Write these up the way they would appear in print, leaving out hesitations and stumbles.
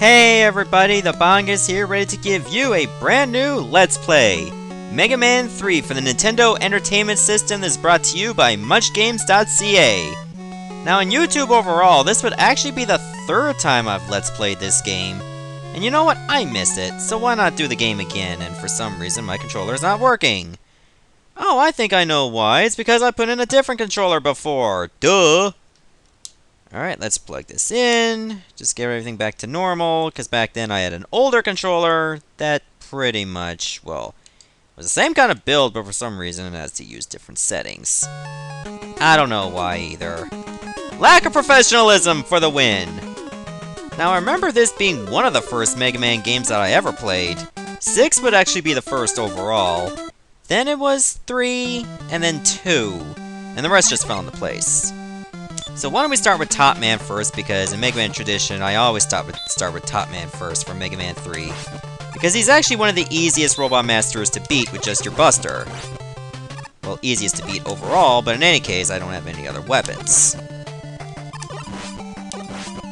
Hey everybody, the Bong is here ready to give you a brand new Let's Play. Mega Man 3 for the Nintendo Entertainment System is brought to you by MuchGames.ca. Now on YouTube overall, this would actually be the third time I've Let's Played this game. And you know what? I missed it, so why not do the game again? And for some reason my controller is not working. Oh, I think I know why. It's because I put in a different controller before. Duh! Alright, let's plug this in. Just get everything back to normal, because back then I had an older controller that pretty much, well, was the same kind of build, but for some reason it has to use different settings. I don't know why either. Lack of professionalism for the win! Now I remember this being one of the first Mega Man games that I ever played. 6 would actually be the first overall. Then it was 3, and then 2. And the rest just fell into place. So why don't we start with Top Man first, because in Mega Man tradition, I always start with Top Man first for Mega Man 3. Because he's actually one of the easiest Robot Masters to beat with just your Buster. Well, easiest to beat overall, but in any case, I don't have any other weapons.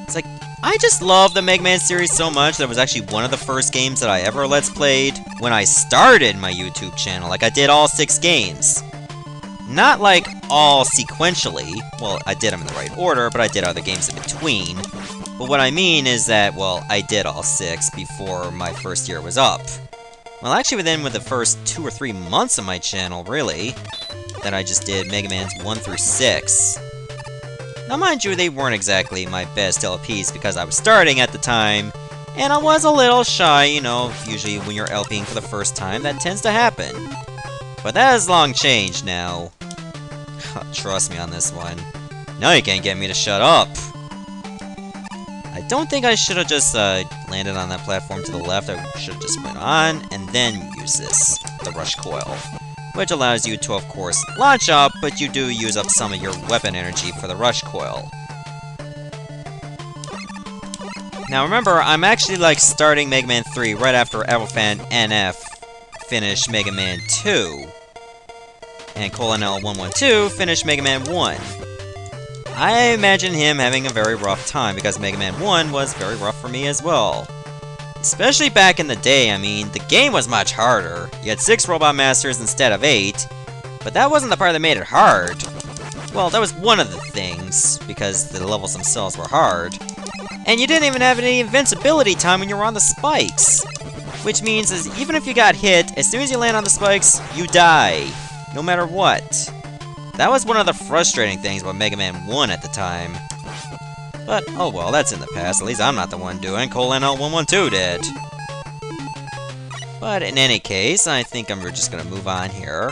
It's like, I just love the Mega Man series so much that it was actually one of the first games that I ever Let's Played when I started my YouTube channel. Like, I did all 6 games. Not like all sequentially, well, I did them in the right order, but I did other games in between. But what I mean is that, well, I did all 6 before my first year was up. Well, actually within the first 2 or 3 months of my channel, really, that I just did Mega Man's 1 through 6. Now mind you, they weren't exactly my best LPs because I was starting at the time, and I was a little shy, you know, usually when you're LPing for the first time, that tends to happen. But that has long changed now. Trust me on this one. Now you can't get me to shut up. I don't think I should have just landed on that platform to the left. I should have just went on and then used this, the Rush Coil. Which allows you to, of course, launch up, but you do use up some of your weapon energy for the Rush Coil. Now remember, I'm actually like starting Mega Man 3 right after Aerofan NF finished Mega Man 2. And Colonel 112 finished Mega Man 1. I imagine him having a very rough time, because Mega Man 1 was very rough for me as well. Especially back in the day, I mean, the game was much harder. You had 6 Robot Masters instead of 8, but that wasn't the part that made it hard. Well, that was one of the things, because the levels themselves were hard. And you didn't even have any invincibility time when you were on the spikes. Which means is even if you got hit, as soon as you land on the spikes, you die. No matter what. That was one of the frustrating things about Mega Man 1 at the time. But, oh well, that's in the past. At least I'm not the one doing. Colonel 112 did. But in any case, I think we're just gonna move on here.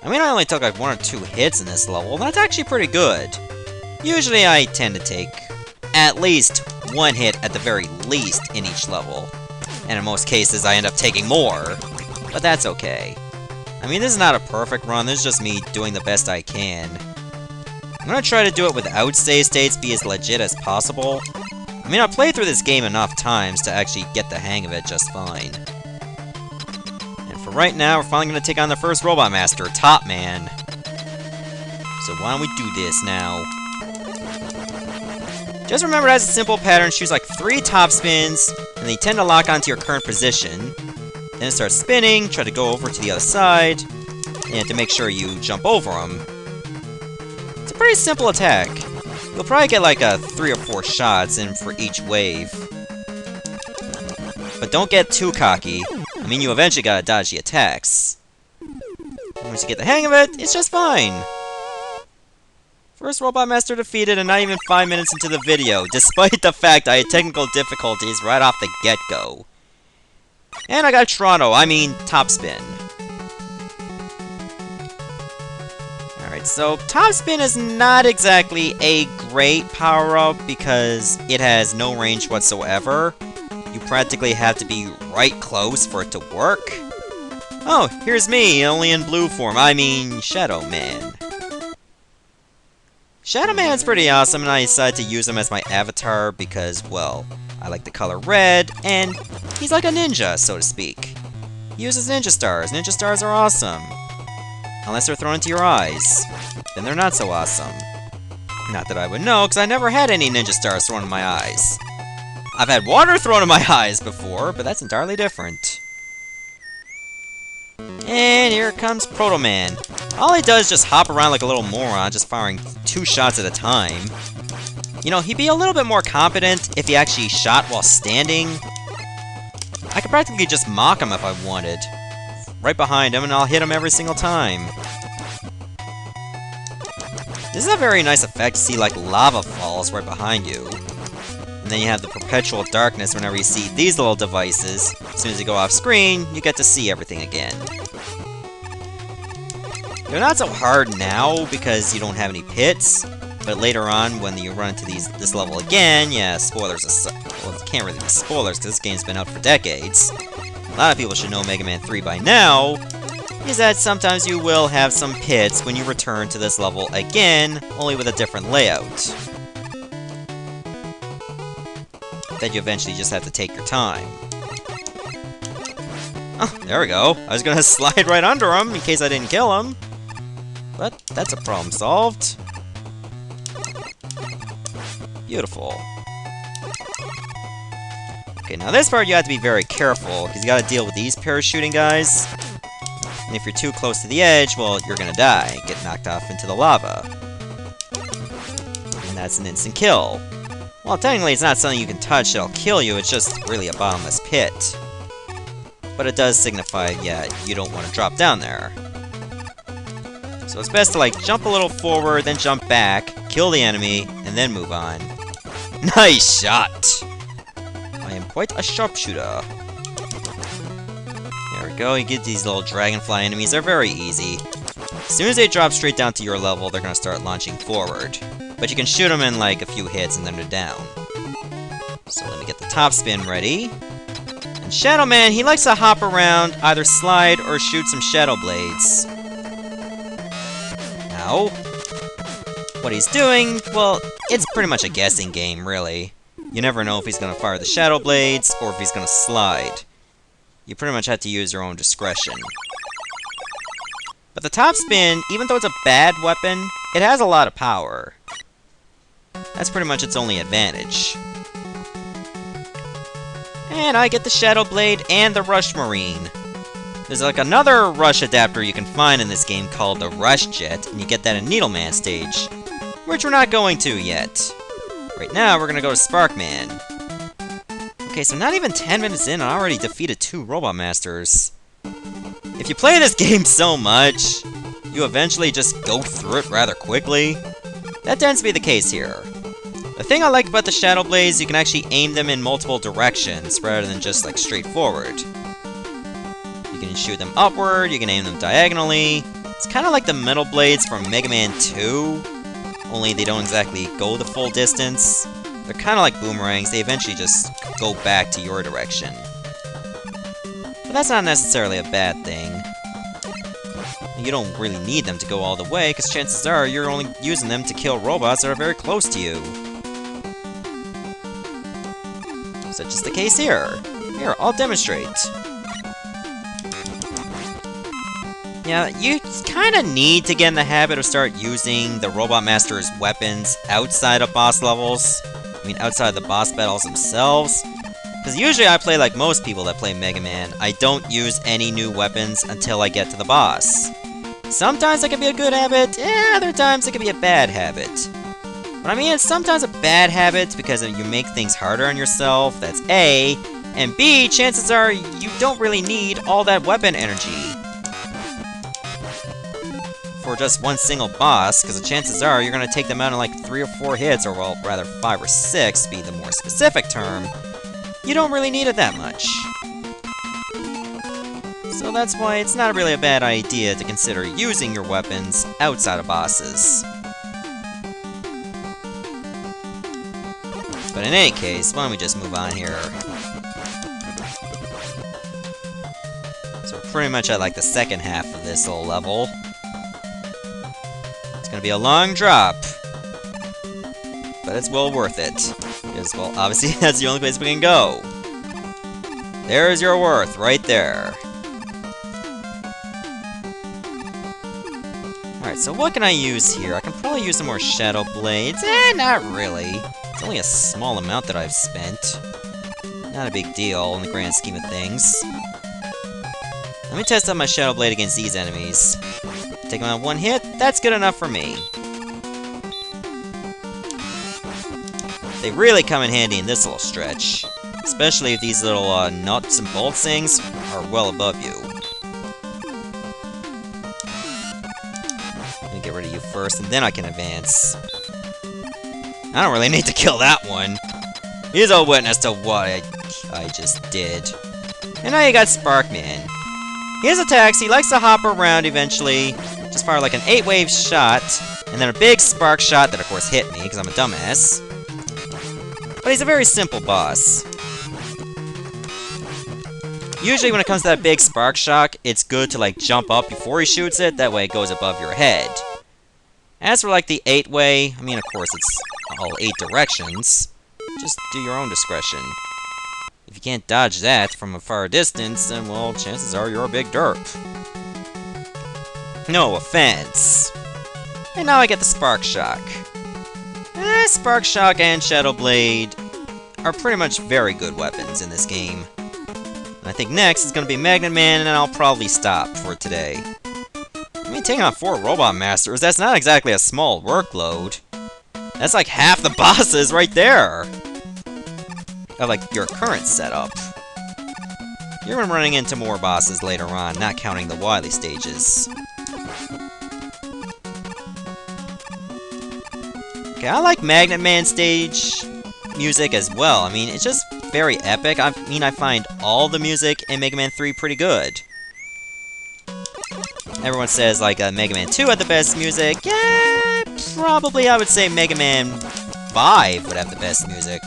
I mean, I only took like 1 or 2 hits in this level. That's actually pretty good. Usually I tend to take at least 1 hit at the very least in each level. And in most cases, I end up taking more. But that's okay. I mean, this is not a perfect run, this is just me doing the best I can. I'm gonna try to do it without save states, be as legit as possible. I mean, I've played through this game enough times to actually get the hang of it just fine. And for right now, we're finally gonna take on the first Robot Master, Top Man. So why don't we do this now? Just remember it has a simple pattern, choose like 3 top spins, and they tend to lock onto your current position. Then start spinning, try to go over to the other side, and to make sure you jump over them. It's a pretty simple attack. You'll probably get like 3 or 4 shots in for each wave. But don't get too cocky. I mean, you eventually gotta dodge the attacks. And once you get the hang of it, it's just fine. First Robot Master defeated, and not even 5 minutes into the video, despite the fact I had technical difficulties right off the get-go. And I got top spin. Alright, so top spin is not exactly a great power-up because it has no range whatsoever. You practically have to be right close for it to work. Oh, here's me, only in blue form. I mean, Shadow Man. Shadow Man's pretty awesome, and I decided to use him as my avatar because, well, I like the color red, and he's like a ninja, so to speak. He uses ninja stars. Ninja stars are awesome. Unless they're thrown into your eyes. Then they're not so awesome. Not that I would know, because I never had any ninja stars thrown in my eyes. I've had water thrown in my eyes before, but that's entirely different. And here comes Proto Man. All he does is just hop around like a little moron, just firing 2 shots at a time. You know, he'd be a little bit more competent if he actually shot while standing. I could practically just mock him if I wanted. Right behind him, and I'll hit him every single time. This is a very nice effect to see, like, lava falls right behind you. And then you have the perpetual darkness whenever you see these little devices. As soon as you go off screen, you get to see everything again. They're not so hard now because you don't have any pits. But later on, when you run into this level again, yeah, spoilers aside. Well, it can't really be spoilers because this game's been out for decades. A lot of people should know Mega Man 3 by now, is that sometimes you will have some pits when you return to this level again, only with a different layout. That you eventually just have to take your time. Oh, there we go. I was gonna slide right under him in case I didn't kill him. But that's a problem solved. Beautiful. Okay, now this part you have to be very careful, because you gotta deal with these parachuting guys. And if you're too close to the edge, well, you're gonna die, get knocked off into the lava. And that's an instant kill. Well, technically it's not something you can touch that'll kill you, it's just really a bottomless pit. But it does signify, yeah, you don't want to drop down there. So it's best to, like, jump a little forward, then jump back, kill the enemy, and then move on. Nice shot! I am quite a sharpshooter. There we go, you get these little dragonfly enemies, they're very easy. As soon as they drop straight down to your level, they're gonna start launching forward. But you can shoot them in like a few hits and then they're down. So let me get the top spin ready. And Shadow Man, he likes to hop around, either slide or shoot some shadow blades. Now, what he's doing, well, it's pretty much a guessing game, really. You never know if he's gonna fire the shadow blades or if he's gonna slide. You pretty much have to use your own discretion. But the top spin, even though it's a bad weapon, it has a lot of power. That's pretty much its only advantage. And I get the Shadow Blade and the Rush Marine. There's like another Rush adapter you can find in this game called the Rush Jet, and you get that in Needleman stage, which we're not going to yet. Right now, we're gonna go to Sparkman. Okay, so not even 10 minutes in, I already defeated 2 Robot Masters. If you play this game so much, you eventually just go through it rather quickly. That tends to be the case here. The thing I like about the Shadow Blades, you can actually aim them in multiple directions, rather than just, like, straight forward. You can shoot them upward, you can aim them diagonally. It's kind of like the Metal Blades from Mega Man 2, only they don't exactly go the full distance. They're kind of like boomerangs, they eventually just go back to your direction. But that's not necessarily a bad thing. You don't really need them to go all the way, because chances are you're only using them to kill robots that are very close to you. Such is the case here. Here, I'll demonstrate. Yeah, you kind of need to get in the habit of start using the Robot Master's weapons outside of boss levels. I mean, outside the boss battles themselves. Because usually I play like most people that play Mega Man. I don't use any new weapons until I get to the boss. Sometimes that can be a good habit, other times it can be a bad habit. But I mean, it's sometimes a bad habit because you make things harder on yourself, that's A. And B, chances are you don't really need all that weapon energy for just one single boss, because the chances are you're going to take them out in like 3 or 4 hits, or well, rather 5 or 6 to be the more specific term. You don't really need it that much. So that's why it's not really a bad idea to consider using your weapons outside of bosses. But in any case, why don't we just move on here. So we're pretty much at like the second half of this little level. It's gonna be a long drop. But it's well worth it. Because, well, obviously that's the only place we can go. There's your worth, right there. Alright, so what can I use here? I can probably use some more Shadow Blades. Not really. It's only a small amount that I've spent. Not a big deal in the grand scheme of things. Let me test out my Shadow Blade against these enemies. Take them on one hit, that's good enough for me. They really come in handy in this little stretch. Especially if these little nuts and bolts things are well above you. Let me get rid of you first, and then I can advance. I don't really need to kill that one. He's a witness to what I just did. And now you got Sparkman. His attacks, he likes to hop around eventually. Just fire like an 8-wave shot, and then a big spark shot that of course hit me, because I'm a dumbass. But he's a very simple boss. Usually when it comes to that big spark shock, it's good to like jump up before he shoots it, that way it goes above your head. As for like the 8-way, I mean of course it's all 8 directions. Just do your own discretion. If you can't dodge that from a far distance, then well, chances are you're a big derp. No offense. And now I get the Spark Shock. Spark Shock and Shadow Blade are pretty much very good weapons in this game. I think next is going to be Magnet Man, and then I'll probably stop for today. I mean, taking on 4 Robot Masters, that's not exactly a small workload. That's like half the bosses right there! Of, like, your current setup. You're going to be running into more bosses later on, not counting the Wily stages. Okay, I like Magnet Man stage music as well. I mean, it's just very epic. I mean, I find all the music in Mega Man 3 pretty good. Everyone says, like, Mega Man 2 had the best music. Yeah, probably I would say Mega Man 5 would have the best music.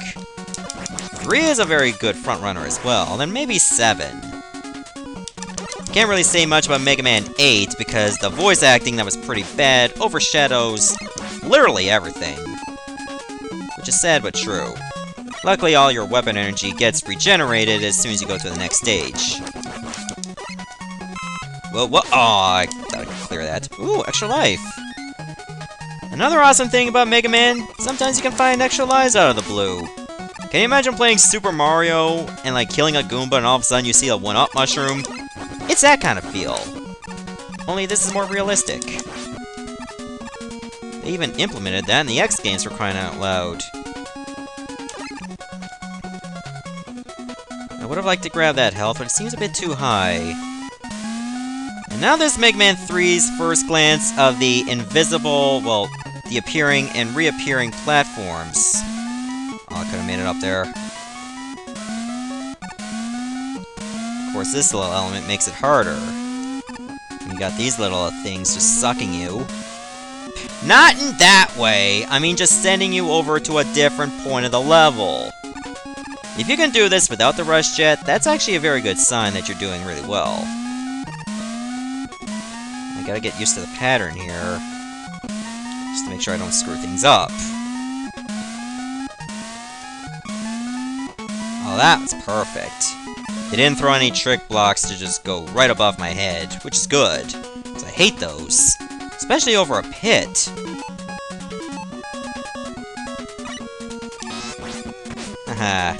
3 is a very good frontrunner as well, and then maybe 7. Can't really say much about Mega Man 8, because the voice acting that was pretty bad overshadows literally everything. Which is sad but true. Luckily, all your weapon energy gets regenerated as soon as you go to the next stage. Well, what? Oh, I gotta clear that. Ooh, extra life. Another awesome thing about Mega Man, sometimes you can find extra lives out of the blue. Can you imagine playing Super Mario and like killing a Goomba and all of a sudden you see a 1-up mushroom? It's that kind of feel. Only this is more realistic. They even implemented that in the X games for crying out loud. I would have liked to grab that health, but it seems a bit too high. And now there's Mega Man 3's first glance of the invisible, well, the appearing and reappearing platforms. Oh, I could have made it up there. Of course, this little element makes it harder. You got these little things just sucking you. Not in that way! I mean just sending you over to a different point of the level. If you can do this without the rush jet, that's actually a very good sign that you're doing really well. I gotta get used to the pattern here, just to make sure I don't screw things up. Oh, that was perfect. They didn't throw any trick blocks to just go right above my head, which is good, because I hate those. Especially over a pit. Haha.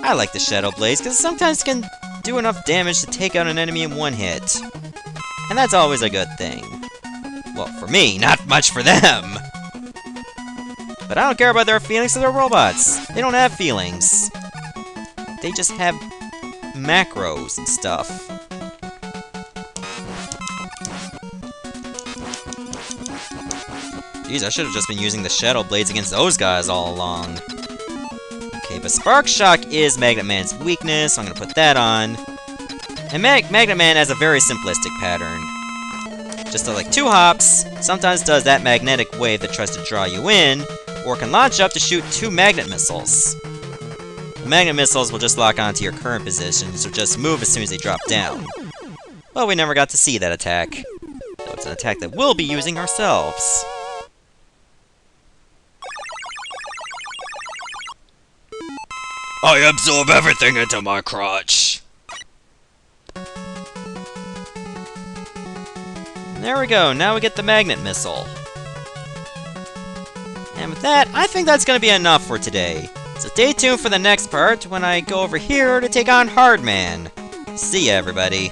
I like the Shadow Blades, because sometimes it can do enough damage to take out an enemy in one hit. And that's always a good thing. Well, for me, not much for them! But I don't care about their feelings, because they're robots. They don't have feelings. They just have macros and stuff. Jeez, I should have just been using the Shadow Blades against those guys all along. Okay, but Spark Shock is Magnet Man's weakness, so I'm gonna put that on. And Magnet Man has a very simplistic pattern. Just like 2 hops, sometimes does that magnetic wave that tries to draw you in, or can launch up to shoot 2 magnet missiles. The magnet missiles will just lock onto your current position, so just move as soon as they drop down. Well, we never got to see that attack. Though it's an attack that we'll be using ourselves. I absorb everything into my crotch. There we go, now we get the magnet missile. And with that, I think that's going to be enough for today. So stay tuned for the next part when I go over here to take on Hardman. See ya, everybody.